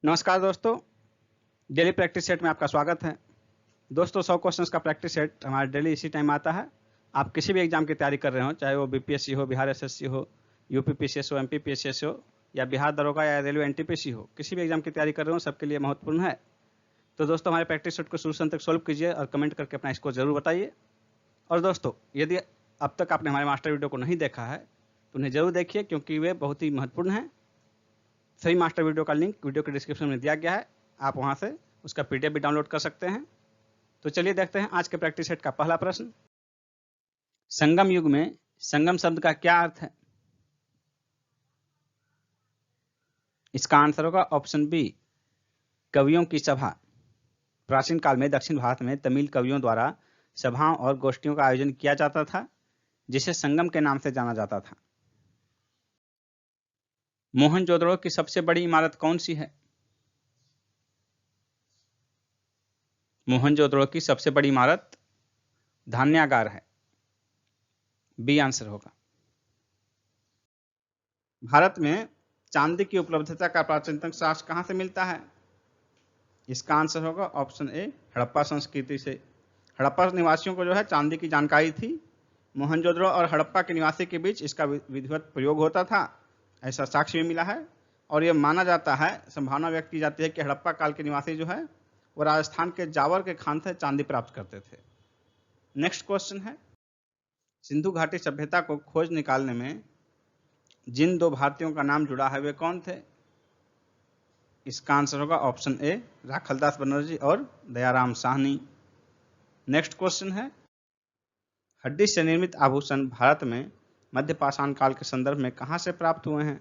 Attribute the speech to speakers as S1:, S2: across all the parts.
S1: नमस्कार दोस्तों, daily practice set में आपका स्वागत है। दोस्तों 100 क्वेश्चंस का प्रैक्टिस सेट हमारा डेली इसी टाइम आता है। आप किसी भी एग्जाम की तैयारी कर रहे हो, चाहे वो बीपीएससी हो, बिहार एसएससी हो, यूपी पीसीएस हो, एमपी पीसीएस हो या बिहार दरोगा या रेलवे एनटीपीसी हो, किसी भी एग्जाम की तैयारी कर रहे हो, सबके लिए महत्वपूर्ण है। तो दोस्तों हमारे प्रैक्टिस सेट को शुरू से अंत तक सॉल्व कीजिए और कमेंट करके अपना स्कोर जरूर बताइए। और दोस्तों यदि अब तक आपने हमारे मास्टर वीडियो को नहीं देखा है तो उन्हें जरूर देखिए, क्योंकि वे बहुत ही महत्वपूर्ण हैं। सही मास्टर वीडियो का लिंक वीडियो के डिस्क्रिप्शन में दिया गया है, आप वहां से उसका पीडीएफ भी डाउनलोड कर सकते हैं। तो चलिए देखते हैं आज के प्रैक्टिस सेट का पहला प्रश्न। संगम युग में संगम शब्द का क्या अर्थ है? इसका आंसर होगा ऑप्शन बी, कवियों की सभा। प्राचीन काल में दक्षिण भारत में तमिल कवियों द्वारा सभाओं और गोष्ठियों का आयोजन किया जाता था, जिसे संगम के नाम से जाना जाता था। मोहनजोदड़ो की सबसे बड़ी इमारत कौन सी है? मोहनजोदड़ो की सबसे बड़ी इमारत धान्यागार है, बी आंसर होगा। भारत में चांदी की उपलब्धता का प्राचीनतम साक्ष्य कहां से मिलता है? इसका आंसर होगा ऑप्शन ए, हड़प्पा संस्कृति से। हड़प्पा निवासियों को जो है चांदी की जानकारी थी। मोहनजोदड़ो और हड़प्पा के निवासी के बीच इसका विधिवत प्रयोग होता था, ऐसा साक्ष्य भी मिला है। और यह माना जाता है, संभावना व्यक्त की जाती है कि हड़प्पा काल के निवासी जो है वो राजस्थान के जावर के खान से चांदी प्राप्त करते थे। नेक्स्ट क्वेश्चन है, सिंधु घाटी सभ्यता को खोज निकालने में जिन दो भारतीयों का नाम जुड़ा है वे कौन थे? इसका आंसर होगा ऑप्शन ए, राखलदास बनर्जी और दयाराम साहनी। नेक्स्ट क्वेश्चन है, हड्डी से निर्मित आभूषण भारत में मध्य पाषाण काल के संदर्भ में कहां से प्राप्त हुए हैं?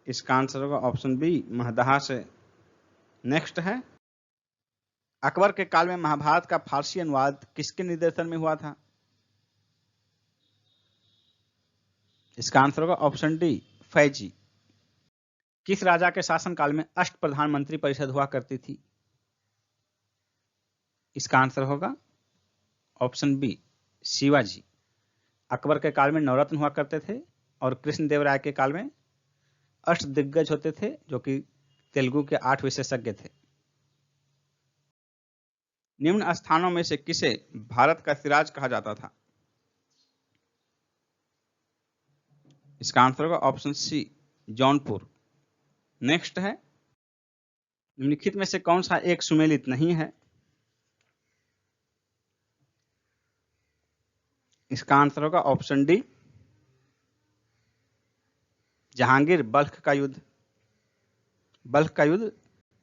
S1: इसका आंसर होगा ऑप्शन बी, महदहा से। नेक्स्ट है, अकबर के काल में महाभारत का फारसी अनुवाद किसके निर्देशन में हुआ था? इसका आंसर होगा ऑप्शन डी, फैजी। किस राजा के शासनकाल में अष्ट प्रधानमंत्री परिषद हुआ करती थी? इसका आंसर होगा ऑप्शन बी, शिवाजी। अकबर के काल में नवरत्न हुआ करते थे और कृष्णदेवराय के काल में अष्ट दिग्गज होते थे, जो कि तेलुगु के 8 विशेषज्ञ थे। निम्न स्थानों में से किसे भारत का सिराज कहा जाता था? इसका आंसर होगा ऑप्शन सी, जौनपुर। नेक्स्ट है, निम्नलिखित में से कौन सा एक सुमेलित नहीं है? इसका आंसर होगा ऑप्शन डी, जहांगीर बल्ख का युद्ध। बल्ख का युद्ध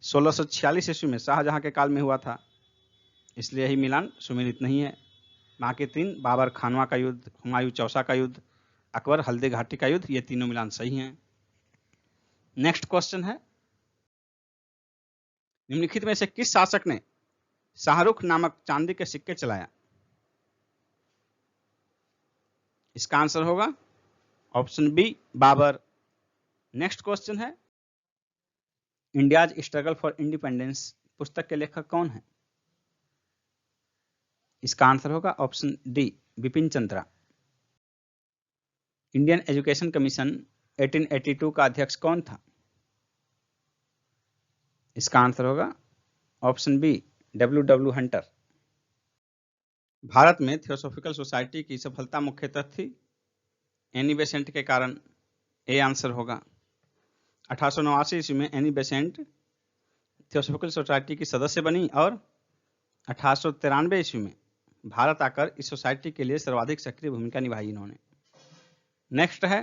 S1: 1646 ईस्वी में शाहजहां के काल में हुआ था, इसलिए यही मिलान सुमेलित नहीं है। बाकी तीन, बाबर खानवा का युद्ध, हुमायूं चौसा का युद्ध, अकबर हल्दी घाटी का युद्ध, ये तीनों मिलान सही हैं। नेक्स्ट क्वेश्चन है, निम्नलिखित में से किस शासक ने शाहरुख नामक चांदी के सिक्के चलाया? इसका आंसर होगा option B, Babur. Next question है, इंडियाज स्ट्रगल फॉर इंडिपेंडेंस पुस्तक के लेखक कौन है? इसका आंसर होगा option D, Bipin Chandra. Indian Education Commission 1882 का अध्यक्ष कौन था? इसका आंसर होगा option B, W W Hunter. Bharat में थियोसॉफिकल सोसाइटी की सफलता मुख्यतः थी एनी बेसेंट के कारण, ए आंसर होगा। 1889 ईस्वी में एनी बेसेंट थियोसॉफिकल सोसाइटी की सदस्य बनी और 1893 ईस्वी में भारत आकर इस सोसाइटी के लिए सर्वाधिक सक्रिय भूमिका निभाई इन्होंने। नेक्स्ट है,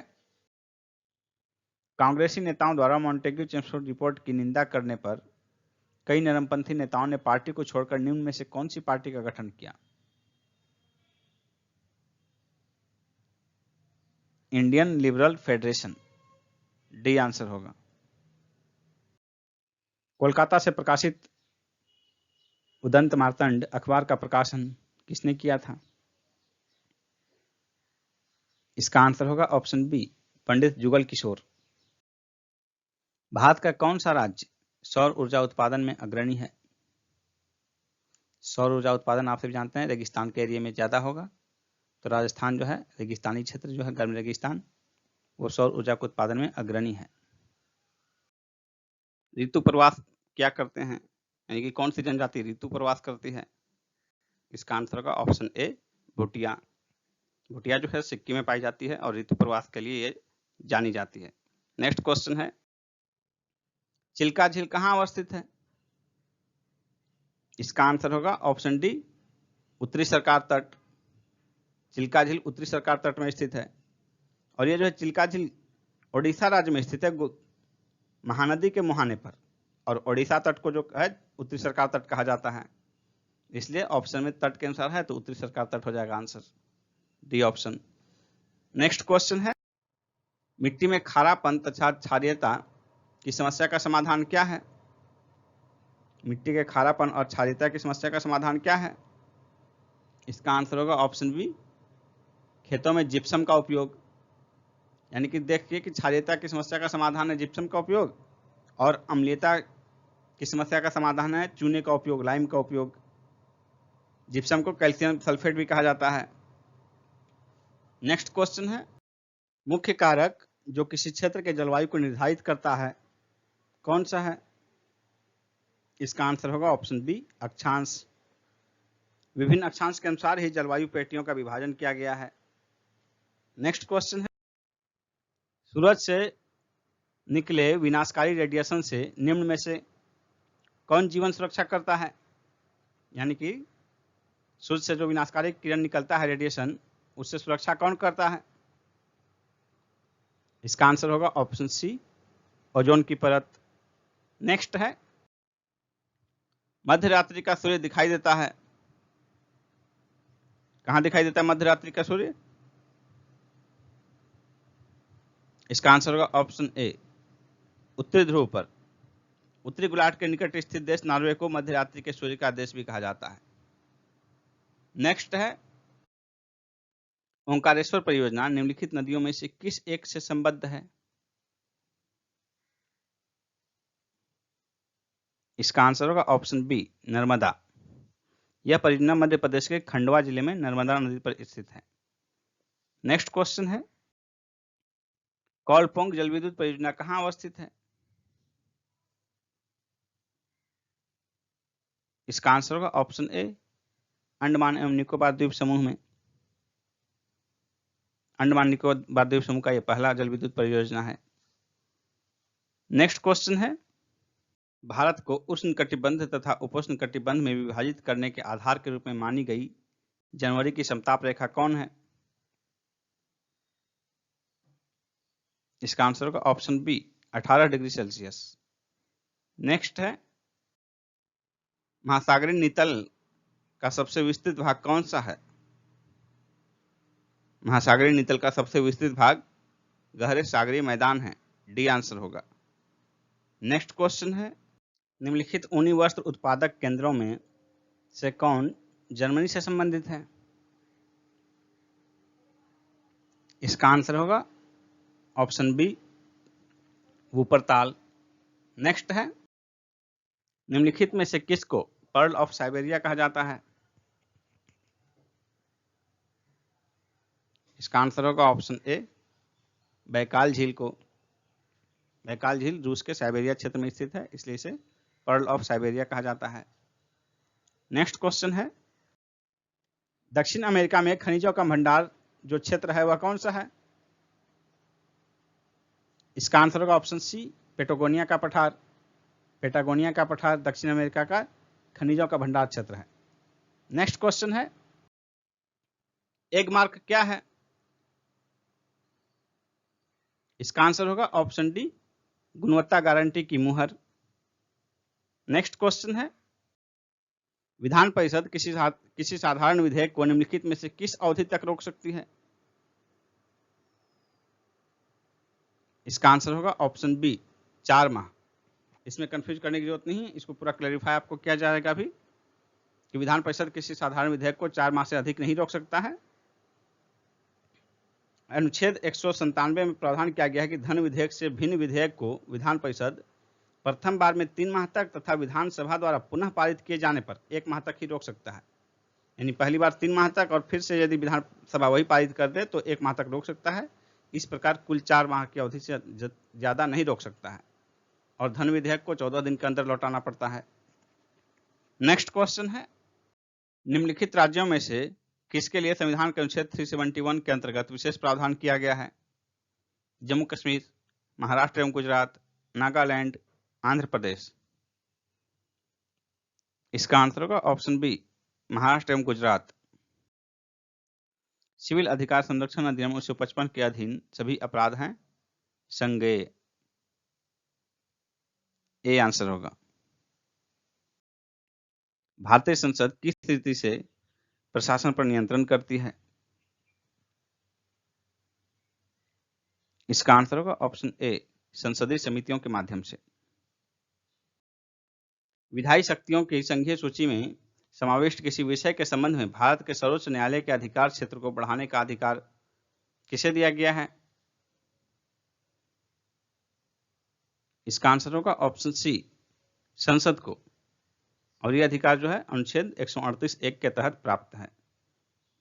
S1: कांग्रेसी नेताओं द्वारा मॉन्टेग्यू चेम्सफोर्ड रिपोर्ट की निंदा करने पर कई नरमपंथी नेताओं ने पार्टी को छोड़कर निम्न में से कौन सी पार्टी का गठन किया? Indian liberal federation, D answer होगा। कोलकाता से प्रकाशित उदंत मार्तंड अखबार का प्रकाशन किसने किया था? इसका आंसर होगा ऑप्शन बी, पंडित जुगल किशोर। भारत का कौन सा राज्य सौर ऊर्जा उत्पादन में अग्रणी है? सौर ऊर्जा उत्पादन आप सभी जानते हैं रेगिस्तान के एरिया में ज्यादा होगा, तो राजस्थान जो है रेगिस्तानी क्षेत्र जो है, गर्म रेगिस्तान, वो सौर ऊर्जा के उत्पादन में अग्रणी है। ऋतु प्रवास क्या करते हैं, यानी कि कौन सी जनजाति ऋतु प्रवास करती है? इसका आंसर होगा ऑप्शन ए भूटिया। भूटिया जो है सिक्किम में पाई जाती है और ऋतु प्रवास के लिए ये जानी जाती है। नेक्स्ट क्वेश्चन है, चिल्का झील कहाँ अवस्थित है? इसका आंसर होगा ऑप्शन डी उत्तरी सरकार तट। चिल्का झील उत्तरी सरकार तट में स्थित है और ये जो है चिल्का झील ओडिशा राज्य में स्थित है, महानदी के मुहाने पर, और ओडिशा तट को जो है उत्तरी सरकार तट कहा जाता है, इसलिए ऑप्शन में तट के अनुसार है तो उत्तरी सरकार तट हो जाएगा answer D option. Next question है, मिट्टी में खारापन तथा क्षारीयता की समस्या का समाधान क्या है? मिट्टी के खारापन और क्षारीयता की समस्या का समाधान क्या है? इसका आंसर होगा ऑप्शन बी खेतों में जिप्सम का उपयोग। यानी कि देखिए कि क्षारीयता की समस्या का समाधान है जिप्सम का उपयोग और अम्लीयता की समस्या का समाधान है चूने का उपयोग, लाइम का उपयोग। जिप्सम को कैल्शियम सल्फेट भी कहा जाता है। नेक्स्ट क्वेश्चन है, मुख्य कारक जो किसी क्षेत्र के जलवायु को निर्धारित करता है कौन सा है? इसका आंसर होगा ऑप्शन बी अक्षांश। विभिन्न अक्षांश के अनुसार ही जलवायु पेटियों का विभाजन किया गया है। नेक्स्ट क्वेश्चन है, सूरज से निकले विनाशकारी रेडिएशन से निम्न में से कौन जीवन सुरक्षा करता है? यानी कि सूर्य से जो विनाशकारी किरण निकलता है रेडिएशन, उससे सुरक्षा कौन करता है? इसका आंसर होगा ऑप्शन सी ओजोन की परत। नेक्स्ट है, मध्य रात्रि का सूर्य दिखाई देता है, कहां दिखाई देता है मध्य रात्रि का सूर्य? इसका आंसर होगा ऑप्शन ए उत्तरी ध्रुव पर। उत्तरी गोलार्ध के निकट स्थित देश नॉर्वे को मध्य रात्रि के सूर्य का देश भी कहा जाता है। नेक्स्ट है, ओंकारेश्वर परियोजना निम्नलिखित नदियों में से किस एक से संबद्ध है? इसका आंसर होगा ऑप्शन बी नर्मदा। यह परियोजना मध्य प्रदेश के खंडवा जिले में नर्मदा नदी पर स्थित है। नेक्स्ट क्वेश्चन है, कौलपोंग जल विद्युत परियोजना कहां अवस्थित है? इसका आंसर होगा ऑप्शन ए अंडमान एवं निकोबार द्वीप समूह में। अंडमान निकोबार द्वीप समूह का यह पहला जल विद्युत परियोजना है। नेक्स्ट क्वेश्चन है, भारत को उष्णकटिबंध तथा उपोष्ण कटिबंध में विभाजित करने के आधार के रूप में मानी गई जनवरी की समताप रेखा कौन है? इसका आंसर होगा option B 18 degree Celsius. Next है, महासागरीय नितल का सबसे विस्तृत भाग कौन सा है? महासागरीय नितल का सबसे विस्तृत भाग गहरे सागरीय मैदान है, डी आंसर होगा। नेक्स्ट क्वेश्चन है, निम्नलिखित ऊनी वस्त्र उत्पादक केंद्रों में से कौन जर्मनी से संबंधित है? इसका आंसर होगा ऑप्शन बी वूपरताल। नेक्स्ट है, निम्नलिखित में से किसको पर्ल ऑफ साइबेरिया कहा जाता है? इसका आंसर होगा ऑप्शन ए बैकाल झील को। बैकाल झील रूस के साइबेरिया क्षेत्र में स्थित है, इसलिए इसे पर्ल ऑफ साइबेरिया कहा जाता है। नेक्स्ट क्वेश्चन है, दक्षिण अमेरिका में खनिजों का भंडार जो क्षेत्र है वह कौन सा है? इसका आंसर होगा ऑप्शन सी पेटागोनिया का पठार। पेटागोनिया का पठार दक्षिण अमेरिका का खनिजों का भंडार क्षेत्र है। नेक्स्ट क्वेश्चन है, एग मार्क क्या है? इसका आंसर होगा ऑप्शन डी गुणवत्ता गारंटी की मुहर। नेक्स्ट क्वेश्चन है, विधान परिषद किसी साधारण विधेयक को निम्नलिखित में से किस अवधि तक रोक सकती है? इसका आंसर होगा ऑप्शन बी 4 माह। इसमें कंफ्यूज करने की जरूरत नहीं है, इसको पूरा क्लैरिफाई आपको किया जाएगा भी कि विधान परिषद किसी साधारण विधेयक को 4 माह से अधिक नहीं रोक सकता है। अनुच्छेद 197 में प्रावधान किया गया है कि धन विधेयक से भिन्न विधेयक को विधान परिषद प्रथम बार में 3 माह तक तथा विधानसभा द्वारा पुनः पारित किए जाने पर 1 माह तक ही रोक सकता है। यानी पहली बार 3 माह तक और फिर से यदि विधानसभा वही पारित कर दे तो 1 माह तक रोक सकता है। इस प्रकार कुल 4 माह की अवधि से ज्यादा नहीं रोक सकता है। और धन विधेयक को 14 दिन के अंदर लौटाना पड़ता है। नेक्स्ट क्वेश्चन है, निम्नलिखित राज्यों में से किसके लिए संविधान के अनुच्छेद 371 के अंतर्गत विशेष प्रावधान किया गया है? जम्मू कश्मीर, महाराष्ट्र एवं गुजरात, नागालैंड, आंध्र प्रदेश। इसका आंसर होगा ऑप्शन बी, महाराष्ट्र एवं गुजरात। सिविल अधिकार संरक्षण अधिनियम 1955 के अधीन सभी अपराध हैं संज्ञेय। ए आंसर होगा। भारतीय संसद किस रीति से प्रशासन पर नियंत्रण करती है? इसका आंसर होगा ऑप्शन ए, संसदीय समितियों के माध्यम से। विधायी शक्तियों की संघीय सूची में समाविष्ट किसी विषय के संबंध में भारत के सर्वोच्च न्यायालय के अधिकार क्षेत्र को बढ़ाने का अधिकार किसे दिया गया है? इसका आंसर होगा ऑप्शन सी, संसद को। और यह अधिकार जो है अनुच्छेद 138(1) के तहत प्राप्त है।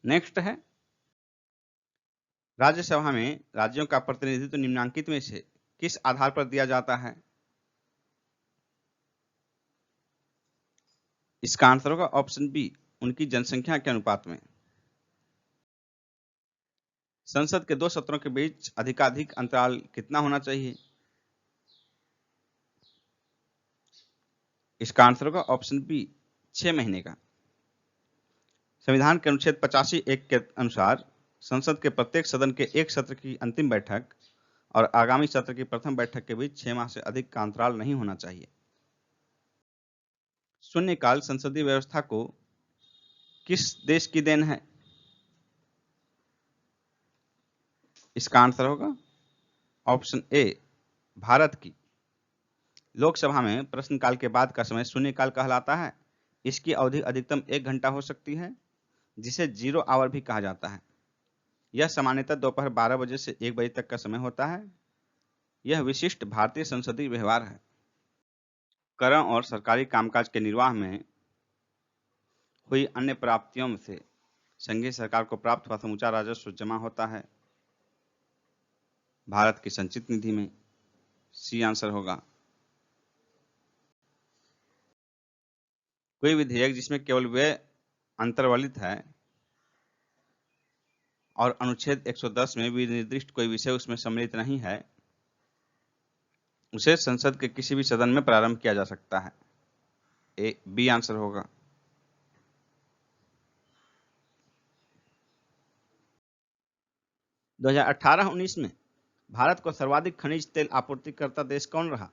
S1: नेक्स्ट है, राज्यसभा में राज्यों का प्रतिनिधित्व निम्नांकित में से किस आधार पर दिया जाता है? इसका आंसर होगा ऑप्शन बी, उनकी जनसंख्या के अनुपात में। संसद के 2 सत्रों के बीच अधिकाधिक अंतराल कितना होना चाहिए? इसका आंसर होगा ऑप्शन बी, 6 महीने का। संविधान के अनुच्छेद 85(1) के अनुसार संसद के प्रत्येक सदन के एक सत्र की अंतिम बैठक और आगामी सत्र की प्रथम बैठक के बीच 6 माह से अधिक का अंतराल नहीं होना चाहिए। शून्यकाल संसदीय व्यवस्था को किस देश की देन है? इसका आंसर होगा ऑप्शन ए, भारत की। लोकसभा में प्रश्नकाल के बाद का समय शून्यकाल कहलाता है। इसकी अवधि अधिकतम 1 घंटा हो सकती है, जिसे 0 आवर भी कहा जाता है। यह सामान्यतः दोपहर 12 बजे से 1 बजे तक का समय होता है। यह विशिष्ट भारतीय संसदीय व्यवहार है। करों और सरकारी कामकाज के निर्वाह में हुई अन्य प्राप्तियों से संघीय सरकार को प्राप्त हुआ समूचा राजस्व जमा होता है भारत की संचित निधि में। सी आंसर होगा। कोई विधेयक जिसमें केवल व्यय अंतर्वलित है और अनुच्छेद 110 में भी निर्दिष्ट कोई विषय उसमें सम्मिलित नहीं है, उसे संसद के किसी भी सदन में प्रारंभ किया जा सकता है। ए, बी आंसर होगा। दो 2018-19 में भारत को सर्वाधिक खनिज तेल आपूर्तिकर्ता देश कौन रहा?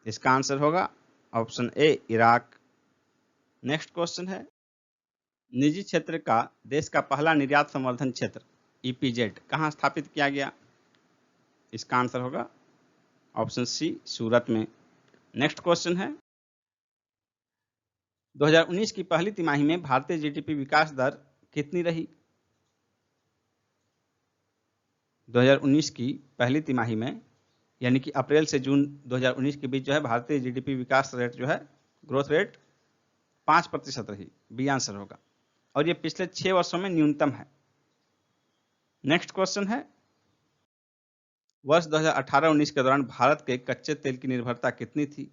S1: इसका आंसर होगा option A, Iraq. Next question है, निजी क्षेत्र का देश का पहला निर्यात संवर्धन क्षेत्र ईपीजेड कहां स्थापित किया गया? इसका आंसर होगा ऑप्शन सी, सूरत में। नेक्स्ट क्वेश्चन है, 2019 की पहली तिमाही में भारतीय जीडीपी विकास दर कितनी रही? 2019 की पहली तिमाही में यानी कि अप्रैल से जून 2019 के बीच जो है भारतीय जीडीपी विकास रेट जो है ग्रोथ रेट 5% रही। बी आंसर होगा। और ये पिछले 6 वर्षों में न्यूनतम है। नेक्स्ट क्वेश्चन है, वर्ष 2018-19 के दौरान भारत के कच्चे तेल की निर्भरता कितनी थी?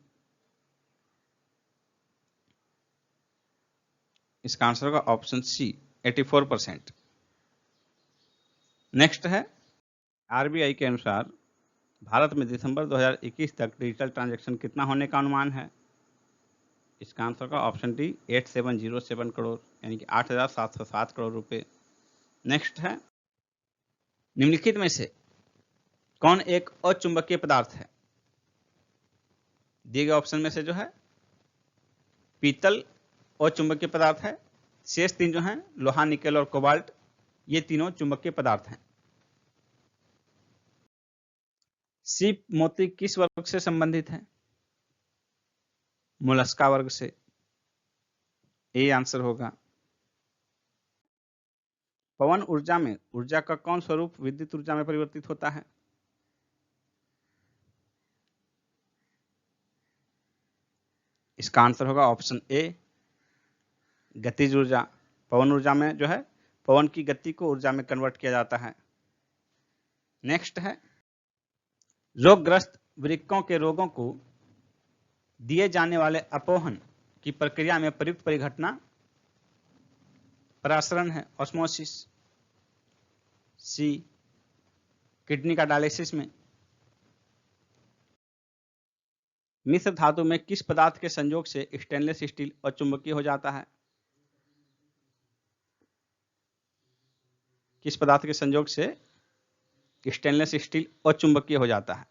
S1: इसका आंसर होगा ऑप्शन सी, 84%। नेक्स्ट है, आरबीआई के अनुसार भारत में दिसंबर 2021 तक डिजिटल ट्रांजैक्शन कितना होने का अनुमान है? इसका आंसर होगा ऑप्शन डी, 8707 करोड़ यानी कि 8,707 करोड़ रुपए। नेक्स्ट है, निम्नलिखित में से कौन एक अचुंबकीय पदार्थ है? दिए गए ऑप्शन में से जो है पीतल अचुंबकीय पदार्थ है, शेष 3 जो हैं लोहा, निकेल और कोबाल्ट, ये तीनों चुंबकीय पदार्थ हैं। सीप मोती किस वर्ग से संबंधित है? मोलस्का वर्ग से। ए आंसर होगा। पवन ऊर्जा में ऊर्जा का कौन स्वरूप विद्युत ऊर्जा में परिवर्तित होता है? इसका आंसर होगा ऑप्शन ए, गतिज ऊर्जा। पवन ऊर्जा में जो है पवन की गति को ऊर्जा में कन्वर्ट किया जाता है। नेक्स्ट है, रोगग्रस्त वृक्कों के रोगों को दिए जाने वाले अपोहन की प्रक्रिया में प्रयुक्त परिघटना परासरण है, ऑस्मोसिस। सी, किडनी का डायलिसिस में। मिश्र धातु में किस पदार्थ के संयोग से स्टेनलेस स्टील अचुंबकीय हो जाता है? किस पदार्थ के संयोग से स्टेनलेस स्टील अचुंबकीय हो जाता है?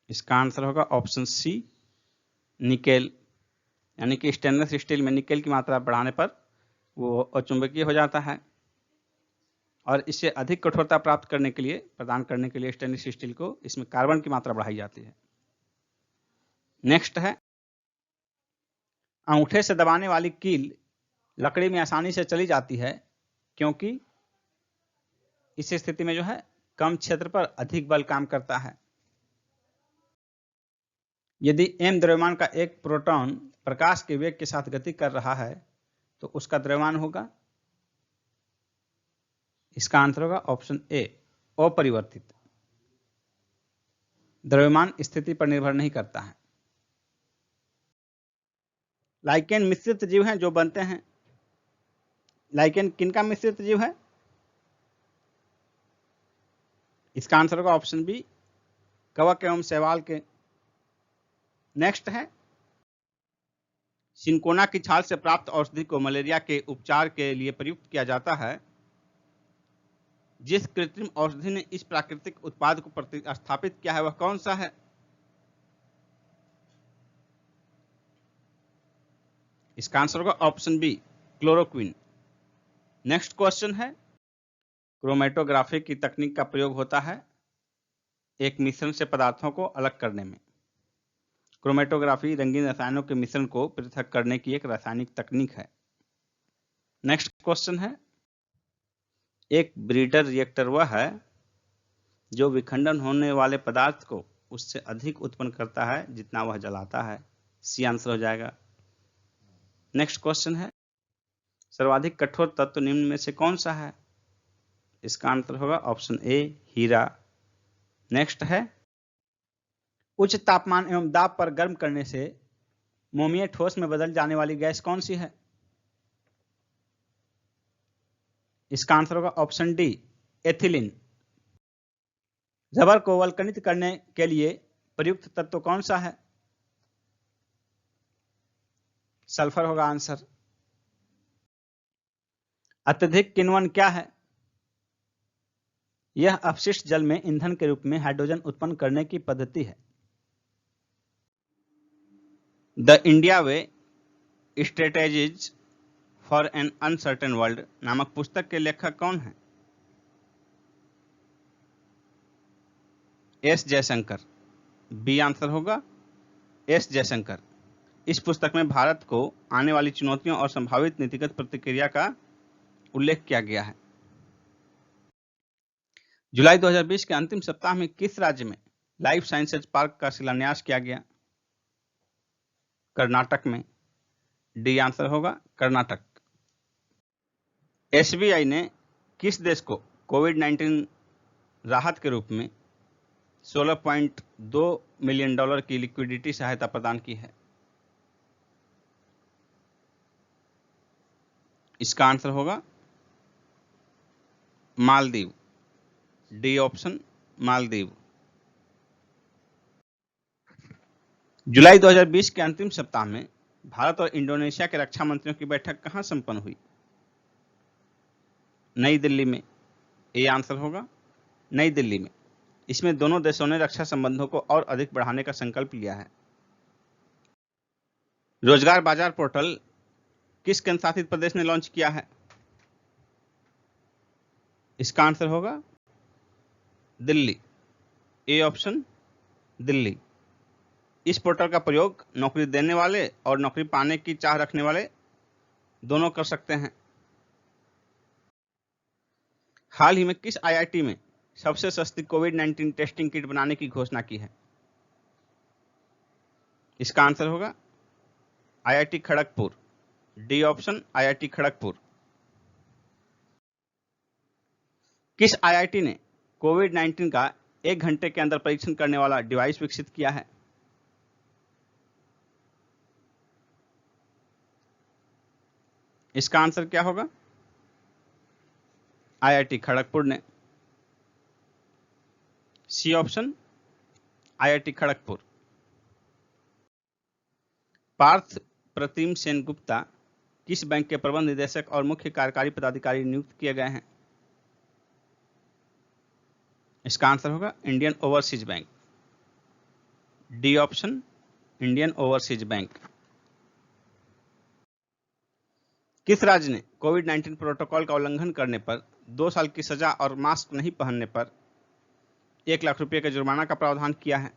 S1: इसका आंसर होगा ऑप्शन सी, निकेल। यानी कि स्टेनलेस स्टील में निकेल की मात्रा बढ़ाने पर वो अचुंबकीय हो जाता है और इससे अधिक कठोरता प्राप्त करने के लिए, प्रदान करने के लिए स्टेनलेस स्टील को इसमें कार्बन की मात्रा बढ़ाई जाती है। नेक्स्ट है, अंगूठे से दबाने वाली कील लकड़ी में आसानी से चली जाती है क्योंकि इस स्थिति में जो है कम क्षेत्र पर अधिक बल काम करता है। यदि m द्रव्यमान का एक प्रोटॉन प्रकाश के वेग के साथ गति कर रहा है तो उसका द्रव्यमान होगा, इसका आंसर होगा ऑप्शन ए, अपरिवर्तित। द्रव्यमान स्थिति पर निर्भर नहीं करता है। लाइकेन मिश्रित जीव हैं जो बनते हैं। लाइकेन किनका मिश्रित जीव है? इसका आंसर होगा ऑप्शन बी, कवक एवं शैवाल के। नेक्स्ट है, सिनकोना की छाल से प्राप्त औषधि को मलेरिया के उपचार के लिए प्रयुक्त किया जाता है। जिस कृत्रिम औषधि ने इस प्राकृतिक उत्पाद को प्रतिस्थापित किया है वह कौन सा है? इसका आंसर होगा option B, chloroquine. Next question है, क्रोमेटोग्राफी की तकनीक का प्रयोग होता है एक मिश्रण से पदार्थों को अलग करने में। क्रोमेटोग्राफी रंगीन रसायनों के मिश्रण को पृथक करने की एक रासायनिक तकनीक है। नेक्स्ट क्वेश्चन है, एक ब्रीडर रिएक्टर वह है जो विखंडन होने वाले पदार्थ को उससे अधिक उत्पन्न करता है जितना वह जलाता है। सी आंसर हो जाएगा। नेक्स्ट क्वेश्चन है, सर्वाधिक कठोर तत्व निम्न में से कौन सा है? इसका आंसर होगा ऑप्शन ए, हीरा। नेक्स्ट है, उच्च तापमान एवं दाब पर गर्म करने से मोमीय ठोस में बदल जाने वाली गैस कौन सी है? इसका आंसर होगा ऑप्शन डी, एथिलीन। रबर को वल्कनित करने के लिए प्रयुक्त तत्व कौन सा है? सल्फर होगा आंसर। अत्यधिक किण्वन क्या है? यह अपशिष्ट जल में ईंधन के रूप में हाइड्रोजन उत्पन्न करने की पद्धति है। The India way strategies for an uncertain world नामक पुस्तक के लेखक कौन है? एस जयशंकर। बी आंसर होगा एस जयशंकर। इस पुस्तक में भारत को आने वाली चुनौतियों और संभावित नीतिगत प्रतिक्रिया का उल्लेख किया गया है। जुलाई 2020 के अंतिम सप्ताह में किस राज्य में लाइफ साइंसेज पार्क का शिलान्यास किया गया? कर्नाटक में। डी आंसर होगा कर्नाटक। एसबीआई ने किस देश को कोविड-19 राहत के रूप में $16.2 मिलियन की लिक्विडिटी सहायता प्रदान की है? इसका आंसर होगा मालदीव। D option, Maldives. जुलाई 2020 के अंतिम सप्ताह में भारत और इंडोनेशिया के रक्षा मंत्रियों की बैठक कहां संपन्न हुई? नई दिल्ली में। ए आंसर होगा नई दिल्ली में। इसमें दोनों देशों ने रक्षा संबंधों को और अधिक बढ़ाने का संकल्प लिया है। रोजगार बाजार पोर्टल किस केंद्र शासित प्रदेश ने लॉन्च किया है? इसका आंसर होगा दिल्ली। A option, Delhi. इस पोर्टल का प्रयोग नौकरी देने वाले और नौकरी पाने की चाह रखने वाले दोनों कर सकते हैं। हाल ही में किस आईआईटी में सबसे सस्ती कोविड-19 टेस्टिंग किट बनाने की घोषणा की है? इसका आंसर होगा IIT Kharagpur. D option, IIT Kharagpur. किस आईआईटी ने कोविड-19 का 1 घंटे के अंदर परीक्षण करने वाला डिवाइस विकसित किया है? इसका आंसर क्या होगा? आईआईटी खड़गपुर ने। C option, IIT Kharagpur. Parth Pratim Sengupta किस बैंक के प्रबंध निदेशक और मुख्य कार्यकारी पदाधिकारी नियुक्त किए गए हैं? इसका आंसर होगा Indian overseas bank. D option, Indian overseas bank. किस राज्य ने कोविड-19 प्रोटोकॉल का उल्लंघन करने पर 2 साल की सजा और मास्क नहीं पहनने पर 1 लाख रुपए के जुर्माना का प्रावधान किया है?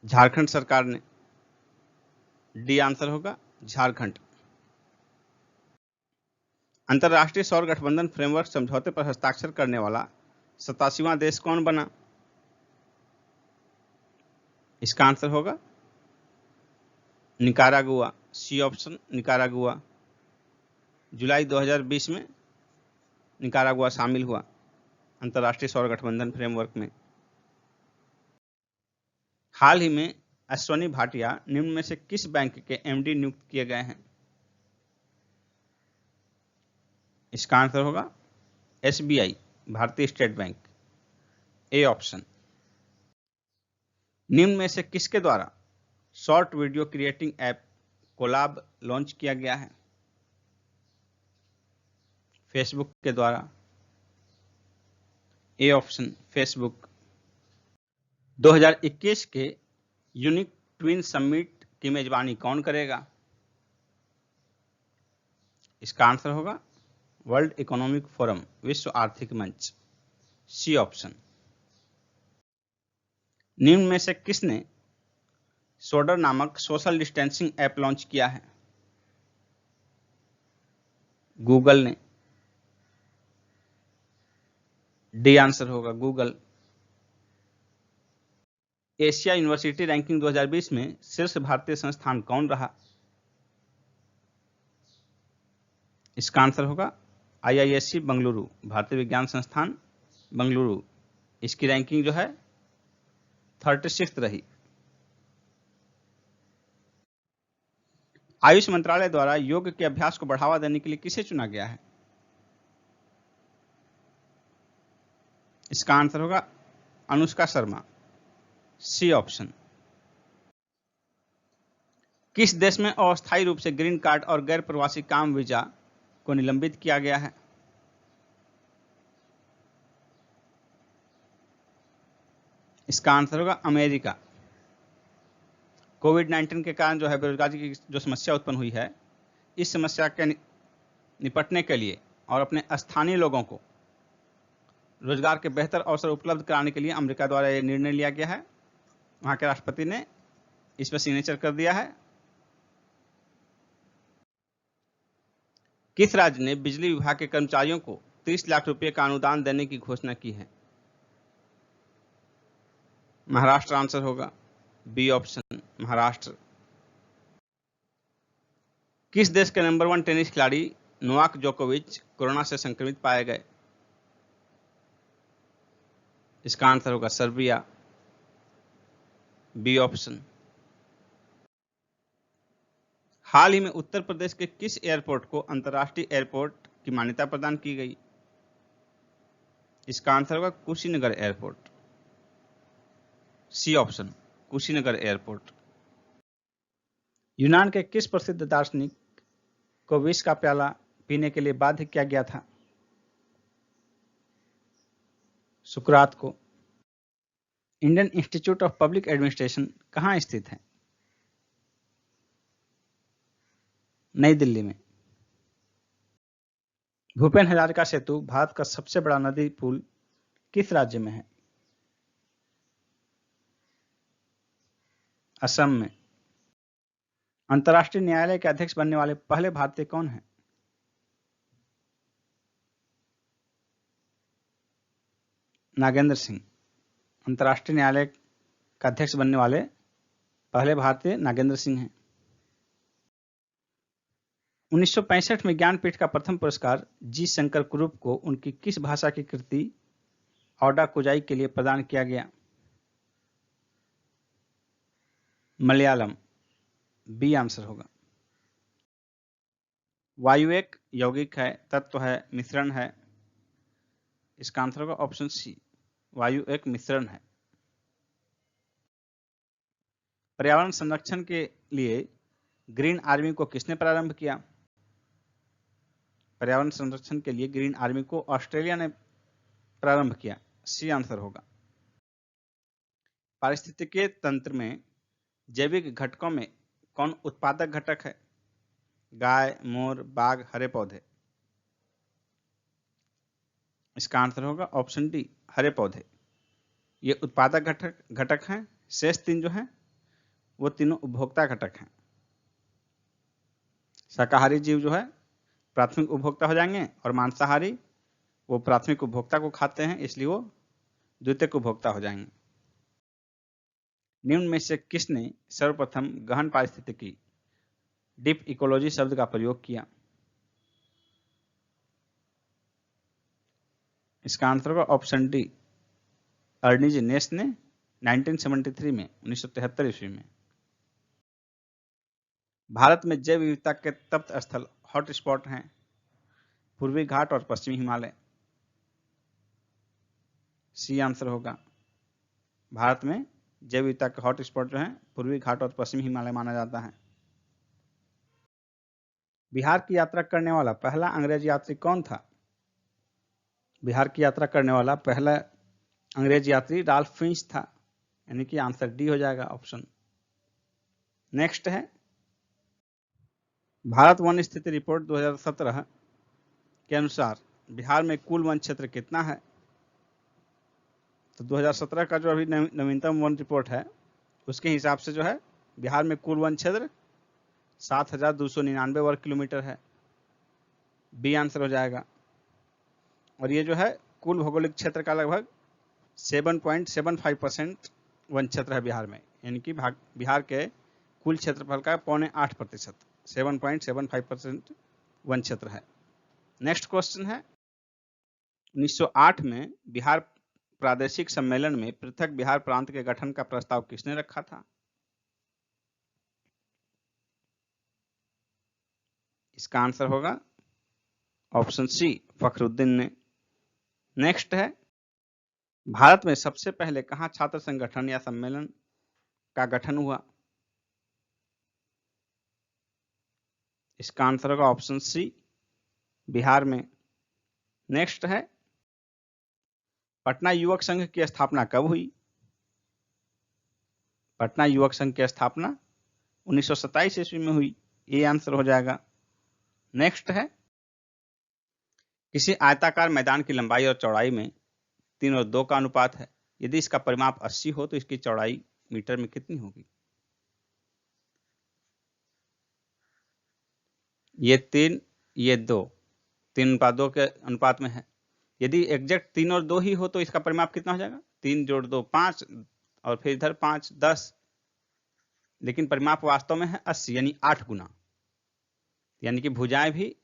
S1: झारखंड सरकार ने। डी आंसर होगा झारखंड। अंतर्राष्ट्रीय सौर गठबंधन फ्रेमवर्क समझौते पर हस्ताक्षर करने वाला 87वां देश कौन बना? इसका आंसर होगा निकारागुआ। C option, Nicaragua. जुलाई 2020 में निकारागुआ शामिल हुआ अंतर्राष्ट्रीय सौर गठबंधन फ्रेमवर्क में। हाल ही में अश्वनी भाटिया निम्न में से किस बैंक के एमडी नियुक्त किए गए हैं? इसका आंसर होगा एसबीआई, भारतीय स्टेट बैंक। A option. निम्न में से किसके द्वारा short video creating app Collab launch किया गया है? फेसबुक के द्वारा। A option, Facebook. 2021 के यूनिक ट्विन समिट की मेजबानी कौन करेगा? इसका आंसर होगा वर्ल्ड इकोनॉमिक फोरम, विश्व आर्थिक मंच। C option. निम्न में से किसने सोडर नामक सोशल डिस्टेंसिंग ऐप लॉन्च किया है? गूगल ने। डी आंसर होगा गूगल। एशिया यूनिवर्सिटी रैंकिंग 2020 में शीर्ष भारतीय संस्थान कौन रहा? इसका आंसर होगा आईआईएससी बेंगलुरु, भारतीय विज्ञान संस्थान बेंगलुरु। इसकी रैंकिंग जो है 36 रही। आयुष मंत्रालय द्वारा योग के अभ्यास को बढ़ावा देने के लिए किसे चुना गया है? इसका आंसर होगा अनुष्का शर्मा। C option. किस देश में अस्थायी रूप से ग्रीन कार्ड और गैर प्रवासी काम वीजा को निलंबित किया गया है? इसका आंसर होगा अमेरिका। कोविड-19 के कारण जो है बेरोजगारी की जो समस्या उत्पन्न हुई है, इस समस्या के निपटने के लिए और अपने स्थानीय लोगों को रोजगार के बेहतर अवसर उपलब्ध कराने के लिए अमेरिका द्वारा यह निर्णय लिया गया है। वहां के राष्ट्रपति ने इस पर सिग्नेचर कर दिया है। किस राज्य ने बिजली विभाग के कर्मचारियों को 30 लाख रुपए का अनुदान देने की घोषणा की है? महाराष्ट्र आंसर होगा। B option, Maharashtra. किस देश के नंबर 1 टेनिस खिलाड़ी नोवाक जोकोविच कोरोना से संक्रमित पाए गए? इसका आंसर होगा सर्बिया। B option. हाल ही में उत्तर प्रदेश के किस एयरपोर्ट को अंतर्राष्ट्रीय एयरपोर्ट की मान्यता प्रदान की गई? इसका आंसर होगा Kushinagar airport. C option, Kushinagar airport. यूनान के किस प्रसिद्ध दार्शनिक को विष का प्याला पीने के लिए बाध्य किया गया था? सुकरात को। Indian institute of public administration कहाँ स्थित है? नई दिल्ली में। भूपेन हजारिका सेतु भारत का सबसे बड़ा नदी पुल किस राज्य में है? असम में। अंतर्राष्ट्रीय न्यायालय के अध्यक्ष बनने वाले पहले भारतीय कौन हैं? नागेंद्र सिंह। अंतर्राष्ट्रीय न्यायालय का अध्यक्ष बनने वाले पहले भारतीय नागेंद्र सिंह हैं। 1965 में ज्ञानपीठ का प्रथम पुरस्कार जी शंकर कुरूप को उनकी किस भाषा की कृति औडा कुजाई के लिए प्रदान किया गया? मलयालम, बी आंसर होगा। वायु एक यौगिक है, तत्व है, मिश्रण है? इसका आंसर होगा ऑप्शन सी, वायु एक मिश्रण है। पर्यावरण संरक्षण के लिए ग्रीन आर्मी को किसने प्रारंभ किया? पर्यावरण संरक्षण के लिए ग्रीन आर्मी को ऑस्ट्रेलिया ने प्रारंभ किया। सी आंसर होगा। पारिस्थितिकीय तंत्र में जैविक घटकों में कौन उत्पादक घटक है? गाय, मोर, बाघ, हरे पौधे? इसका आंसर होगा ऑप्शन डी, हरे पौधे। ये उत्पादक घटक हैं। शेष तीन जो हैं वो तीनों उपभोक्ता घटक हैं। शाकाहारी जीव जो है प्राथमिक उपभोक्ता हो जाएंगे और मांसाहारी वो प्राथमिक उपभोक्ता को खाते हैं, इसलिए वो द्वितीयक उपभोक्ता हो जाएंगे। निम्न में से किसने सर्वप्रथम गहन पारिस्थितिकी डीप इकोलॉजी शब्द का प्रयोग किया? इसका आंसर होगा ऑप्शन डी, अर्निज नेस ने 1973 में 1973 ईस्वी में। भारत में जैव विविधता के तप्त स्थल हॉट स्पॉट हैं पूर्वी घाट और पश्चिमी हिमालय। सी आंसर होगा। भारत में जैव विविधता के हॉट स्पॉट जो हैं पूर्वी घाट और पश्चिमी हिमालय माना जाता है। बिहार की यात्रा करने वाला पहला अंग्रेज यात्री कौन था? बिहार की यात्रा करने वाला पहला अंग्रेज यात्री राल्फ फिंच था, यानी कि आंसर डी हो जाएगा ऑप्शन। नेक्स्ट है भारत वन स्थिति रिपोर्ट 2017 के अनुसार बिहार में कुल वन क्षेत्र कितना है? तो 2017 का जो अभी नवीनतम वन रिपोर्ट है उसके हिसाब से जो है बिहार में कुल वन क्षेत्र 7,299 वर्ग किलोमीटर है। बी आंसर हो जाएगा। और ये जो है कुल भौगोलिक क्षेत्र का लगभग 7.75% वन क्षेत्र है बिहार में, यानी कि बिहार के कुल क्षेत्रफल का 7.8%, 7.75% वन क्षेत्र है। नेक्स्ट क्वेश्चन है 1908 में बिहार प्रादेशिक सम्मेलन में पृथक बिहार प्रांत के गठन का प्रस्ताव किसने रखा था? इसका आंसर होगा ऑप्शन सी, फखरुद्दीन ने। नेक्स्ट है भारत में सबसे पहले कहां छात्र संगठन या सम्मेलन का गठन हुआ? इसका आंसर होगा ऑप्शन सी, बिहार में। नेक्स्ट है पटना युवक संघ की स्थापना कब हुई? पटना युवक संघ की स्थापना 1927 ईस्वी में हुई। ये आंसर हो जाएगा। नेक्स्ट है किसी आयताकार मैदान की लंबाई और चौड़ाई में 3 और 2 का अनुपात है। यदि इसका परिमाप 80 हो तो इसकी चौड़ाई मीटर में कितनी होगी? ये 3, ये 2, 3:2 के अनुपात में है। यदि एग्जैक्ट 3 और 2 ही हो तो इसका परिमाप कितना हो जाएगा? 3 जोड़ 2 5 और फिर इधर 5 10, लेकिन परिमाप वास्तव में है 80, यानी 8 गुना, यानी कि भुजाएं भी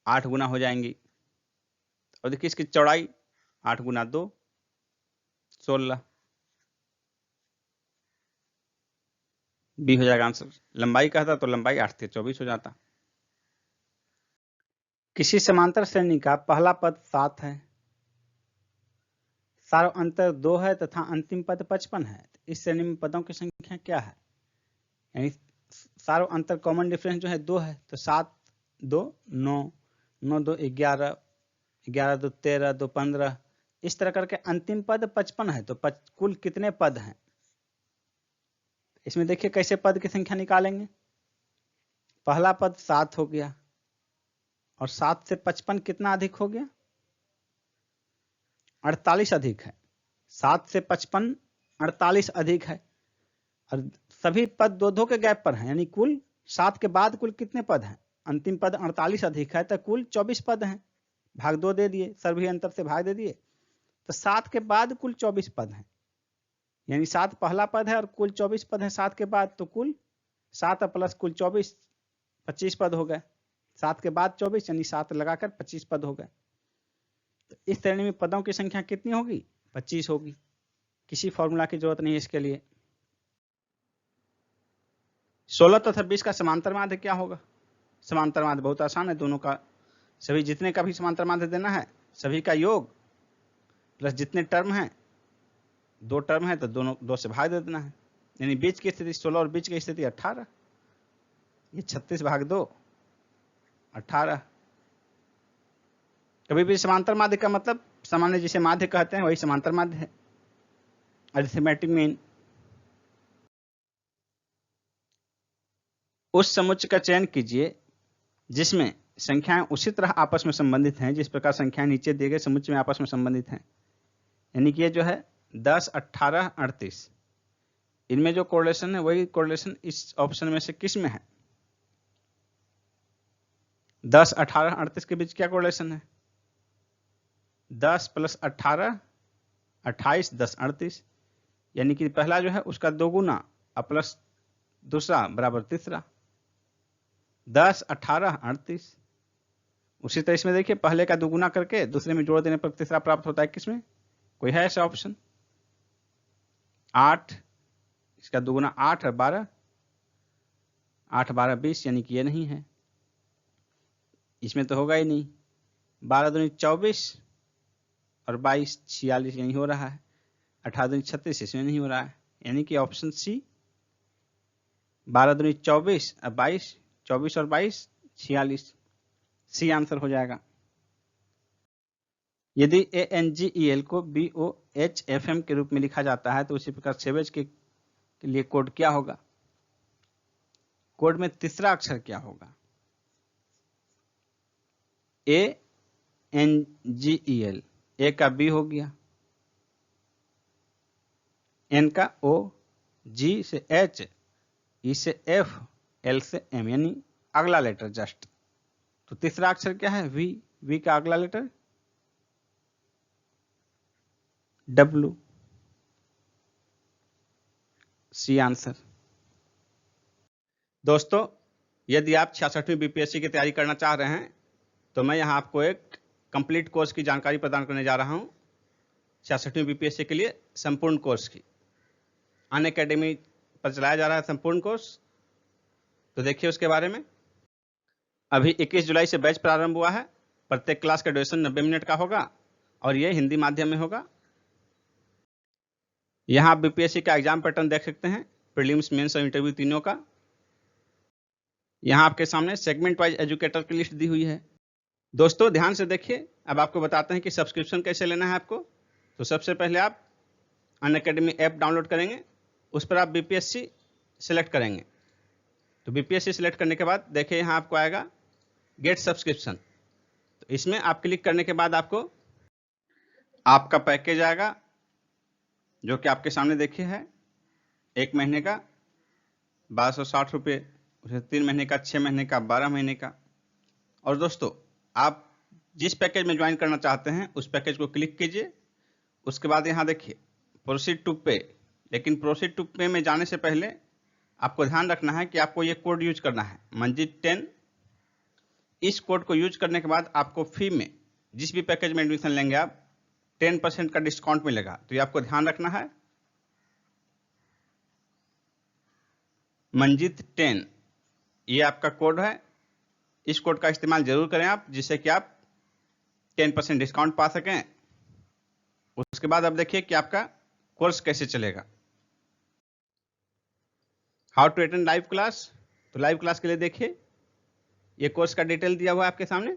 S1: 8 गुना हो जाएंगी। और देखिए इसकी चौड़ाई 8 गुना 2 16, बी हो जाएगा आंसर। लंबाई कहता तो लंबाई 8 से 24 हो जाता। किसी समांतर श्रेणी का पहला पद 7 है, सार्व अंतर 2 है तथा अंतिम पद 55 है। इस श्रेणी में पदों की संख्या क्या है? यानी सार्व अंतर कॉमन डिफरेंस जो है 2 है, तो 7 2 9, 9 2 11, 11 2 13, 2 15, इस तरह करके अंतिम पद 55 है। तो कुल कितने पद हैं? इसमें देखिए कैसे पद की संख्या निकालेंगे। पहला पद 7 हो गया और 7 से 55 कितना अधिक हो गया? 48 अधिक है। 7 से 55 48 अधिक है और सभी पद 2-2 के गैप पर हैं, यानी कुल 7 के बाद कुल कितने पद हैं? अंतिम पद 48 अधिक है तो कुल 24 पद हैं। भाग 2 दे दिए, सभी अंतर से भाग दे दिए, तो 7 के बाद कुल 24 पद हैं, यानी 7 पहला पद है और कुल 24 पद हैं 7 के बाद, तो कुल 7 प्लस कुल 24 25 पद हो गए, 7 के बाद 24 यानी 7 लगाकर 25 पद हो गए। तो इस श्रेणी में पदों की संख्या कितनी होगी? 25 होगी। किसी फॉर्मूला की जरूरत नहीं है इसके लिए। 16 तथा 20 का समांतर माध्य क्या होगा? समांतर माध्य बहुत आसान है, दोनों का, सभी जितने का भी समांतर माध्य देना है, सभी का योग प्लस जितने टर्म हैं, 2 टर्म है तो दोनों 2 से भाग दे देना है, यानी बीच की स्थिति 16 और बीच की स्थिति 18, ये 36 भाग 2 18। कभी भी समांतर माध्य का मतलब सामान्य जिसे माध्य कहते हैं वही समांतर माध्य है, अरिथमेटिक मीन। उस समुच्चय का चयन कीजिए जिसमें संख्याएं उसी तरह आपस में संबंधित हैं जिस प्रकार संख्याएं नीचे दिए गए समुच्चय में आपस में संबंधित हैं। यानी कि ये जो है 10, 18, 38, इनमें जो कोरिलेशन है वही कोरिलेशन इस ऑप्शन में से किस में है? 10, 18, 38 के बीच क्या कोरिलेशन है? 10 + 18 28, 10 38, यानी कि पहला जो है उसका 2 गुना प्लस दूसरा बराबर तीसरा, 10, 18, 38। उसी तरह इसमें देखिए पहले का 2 गुना करके दूसरे में जोड़ देने पर तीसरा प्राप्त होता है किसमें? कोई है ऐसा ऑप्शन? 8, इसका 2 गुना 8 और 12, 8, 12, 20, यानी कि ये नहीं है, इसमें तो होगा ही नहीं। 12 दूनी 24 और 22 46, यही हो रहा है। 18 दूनी 36, इसमें नहीं हो रहा है, यानी कि ऑप्शन सी 12 दूनी 24 और 22, 24 और 22 46, सी आंसर हो जाएगा। यदि ANGEL को BOHFM के रूप में लिखा जाता है तो उसी प्रकार सेवेज के लिए कोड क्या होगा? कोड में तीसरा अक्षर क्या होगा? ANGEL, ए का B हो गया, N का O, G से H, E से F, L से M, यानी अगला लेटर जस्ट। तो तीसरा अक्षर क्या है? V का अगला लेटर W, सी आंसर। दोस्तों, यदि आप 66वीं बीपीएससी की तैयारी करना चाह रहे हैं तो मैं यहां आपको एक कंप्लीट कोर्स की जानकारी प्रदान करने जा रहा हूं, 66वीं बीपीएससी के लिए संपूर्ण कोर्स की। अनअकैडमी पर चलाया जा रहा है संपूर्ण कोर्स, तो देखिए उसके बारे में। अभी 21 जुलाई से बैच प्रारंभ हुआ है। प्रत्येक क्लास का ड्यूरेशन 90 मिनट का होगा और ये हिंदी माध्यम में होगा। यहाँ आप बीपीएससी का एग्जाम पैटर्न देख सकते हैं, प्रीलिम्स, मेंस और इंटरव्यू तीनों का। यहाँ आपके सामने सेगमेंट वाइज एजुकेटर की लिस्ट दी हुई है। दोस्तों ध्यान से देखिए, अब आपको बताते हैं कि सब्सक्रिप्शन कैसे लेना है आपको। तो सबसे पहले आप अनअकैडमी ऐप डाउनलोड करेंगे, उस पर आप बीपीएससी सिलेक्ट करेंगे। तो बीपीएससी सिलेक्ट करने के बाद देखिए यहाँ आपको आएगा गेट सब्सक्रिप्शन। तो इसमें आप क्लिक करने के बाद आपको आपका पैकेज आएगा जो कि आपके सामने देखिए है, 1 महीने का 1260 रुपये, 3 महीने का, 6 महीने का, 12 महीने का। और दोस्तों आप जिस पैकेज में ज्वाइन करना चाहते हैं उस पैकेज को क्लिक कीजिए। उसके बाद यहाँ देखिए प्रोसीड टू पे, लेकिन प्रोसीड टू पे में जाने से पहले आपको ध्यान रखना है कि आपको ये कोड यूज करना है, मंजीत 10। इस कोड को यूज करने के बाद आपको फ्री में जिस भी पैकेज में एडमिशन लेंगे आप 10% का डिस्काउंट मिलेगा। तो ये आपको ध्यान रखना है, मंजीत 10 ये आपका कोड है। इस कोड का इस्तेमाल जरूर करें आप, जिससे कि आप 10% डिस्काउंट पा सकें। उसके बाद अब देखिए कि आपका कोर्स कैसे चलेगा। How to attend live class, तो लाइव क्लास के लिए देखिए ये कोर्स का डिटेल दिया हुआ है आपके सामने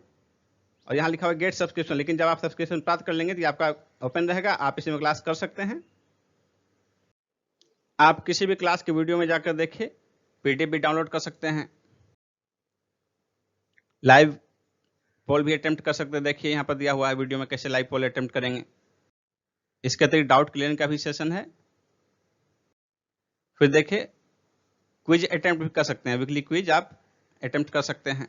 S1: और यहाँ लिखा हुआ है गेट सब्सक्रिप्शन। लेकिन जब आप सब्सक्रिप्शन प्राप्त कर लेंगे तो आपका ओपन रहेगा, आप इसी में क्लास कर सकते हैं। आप किसी भी क्लास के वीडियो में जाकर देखिए, पीडीएफ भी डाउनलोड कर सकते हैं, लाइव पोल भी अटेम्प्ट कर सकते हैं। देखिए यहाँ पर दिया हुआ है वीडियो में कैसे लाइव पोल अटेम्प्ट करेंगे। इसके अतिरिक्त डाउट क्लियर का भी सेशन है। फिर देखिए क्विज अटेम्प्ट भी कर सकते हैं, वीकली क्विज आप अटेम्प्ट कर सकते हैं।